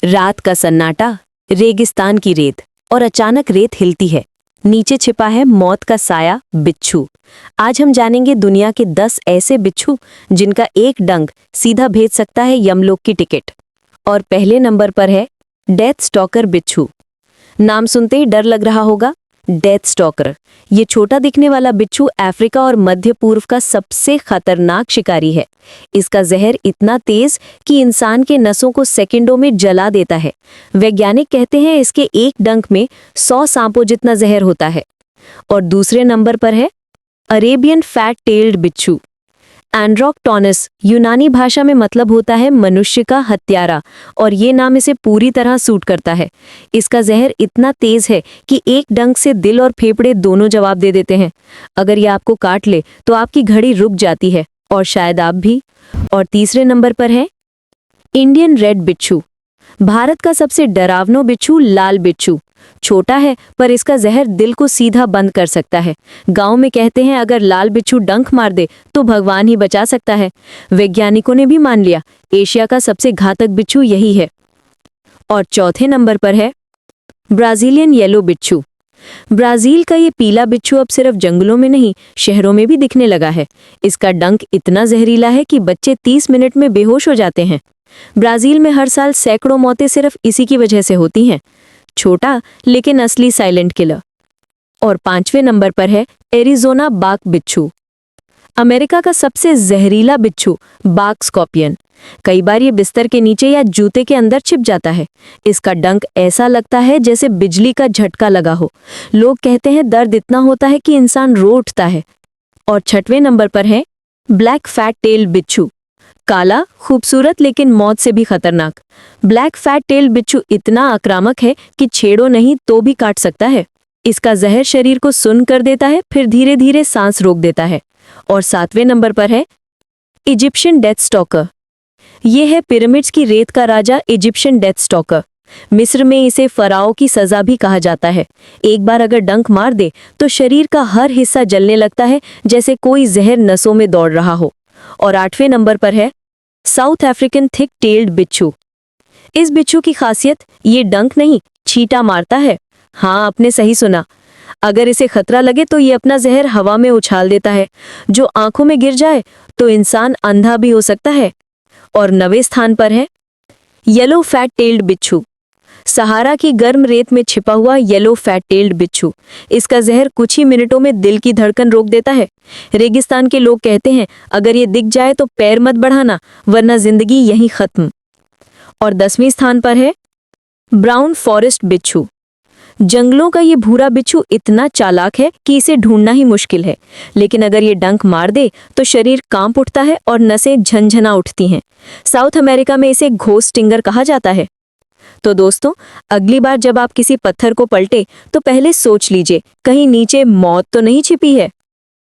रात का सन्नाटा, रेगिस्तान की रेत और अचानक रेत हिलती है। नीचे छिपा है मौत का साया, बिच्छू। आज हम जानेंगे दुनिया के 10 ऐसे बिच्छू जिनका एक डंक सीधा भेज सकता है यमलोक की टिकट। और पहले नंबर पर है डेथ स्टॉकर बिच्छू। नाम सुनते ही डर लग रहा होगा। डेथ स्टॉकर ये छोटा दिखने वाला बिच्छू अफ्रीका और मध्य पूर्व का सबसे खतरनाक शिकारी है। इसका जहर इतना तेज कि इंसान के नसों को सेकंडों में जला देता है। वैज्ञानिक कहते हैं इसके एक डंक में 100 सांपों जितना जहर होता है। और दूसरे नंबर पर है अरेबियन फैट टेल्ड बिच्छू। एंड्रोक्टोनस यूनानी भाषा में मतलब होता है मनुष्य का हत्यारा, और ये नाम इसे पूरी तरह सूट करता है। इसका जहर इतना तेज है कि एक डंक से दिल और फेफड़े दोनों जवाब दे देते हैं। अगर ये आपको काट ले तो आपकी घड़ी रुक जाती है और शायद आप भी। और तीसरे नंबर पर है इंडियन रेड बिच्छू। भारत का सबसे डरावना बिच्छू लाल बिच्छू। छोटा है पर इसका जहर दिल को सीधा बंद कर सकता है। गांव में कहते हैं अगर लाल बिच्छू डंक मार दे तो भगवान ही बचा सकता है। वैज्ञानिकों ने भी मान लिया एशिया का सबसे घातक बिच्छू यही है। और चौथे नंबर पर है ब्राजीलियन येलो बिच्छू। ब्राजील का ये पीला बिच्छू अब सिर्फ जंगलों में नहीं, शहरों में भी दिखने लगा है। इसका डंक इतना जहरीला है कि बच्चे 30 मिनट में बेहोश हो जाते हैं। ब्राजील में हर साल सैकड़ों मौतें सिर्फ इसी की वजह से होती हैं। छोटा लेकिन असली साइलेंट किलर। और पांचवें नंबर पर है एरिज़ोना बाघ बिच्छू। अमेरिका का सबसे जहरीला बिच्छू बाघ स्कॉर्पियन। कई बार ये बिस्तर के नीचे या जूते के अंदर छिप जाता है। इसका डंक ऐसा लगता है जैसे बिजली का झटका लगा हो। लोग कहते हैं दर्द इतना होता है कि इंसान रो उठता है। और छठवें नंबर पर है ब्लैक फैट टेल बिच्छू। काला, खूबसूरत लेकिन मौत से भी खतरनाक। ब्लैक फैट टेल बिच्छू इतना आक्रामक है कि छेड़ो नहीं तो भी काट सकता है। इसका जहर शरीर को सुन्न कर देता है, फिर धीरे धीरे सांस रोक देता है। और सातवें नंबर पर है इजिप्शियन डेथ स्टॉकर। यह है पिरामिड्स की रेत का राजा इजिप्शियन डेथ स्टॉकर। मिस्र में इसे फराओ की सजा भी कहा जाता है। एक बार अगर डंक मार दे तो शरीर का हर हिस्सा जलने लगता है जैसे कोई जहर नसों में दौड़ रहा हो। और आठवें नंबर पर है साउथ अफ्रीकन थिक टेल्ड बिच्छू। इस बिच्छू की खासियत ये डंक नहीं, छींटा मारता है। हाँ, आपने सही सुना। अगर इसे खतरा लगे तो ये अपना जहर हवा में उछाल देता है। जो आंखों में गिर जाए तो इंसान अंधा भी हो सकता है। और 9वें स्थान पर है येलो फैट टेल्ड बिच्छू। सहारा की गर्म रेत में छिपा हुआ येलो फैट टेल्ड बिच्छू। इसका जहर कुछ ही मिनटों में दिल की धड़कन रोक देता है। रेगिस्तान के लोग कहते हैं अगर ये दिख जाए तो पैर मत बढ़ाना, वरना जिंदगी यहीं खत्म। और 10वें स्थान पर है ब्राउन फॉरेस्ट बिच्छू। जंगलों का ये भूरा बिच्छू इतना चालाक है कि इसे ढूंढना ही मुश्किल है, लेकिन अगर ये डंक मार दे तो शरीर कांप उठता है और नसें झनझना उठती हैं। साउथ अमेरिका में इसे घोस्ट स्टिंगर कहा जाता है। तो दोस्तों, अगली बार जब आप किसी पत्थर को पलटे तो पहले सोच लीजिए कहीं नीचे मौत तो नहीं छिपी है।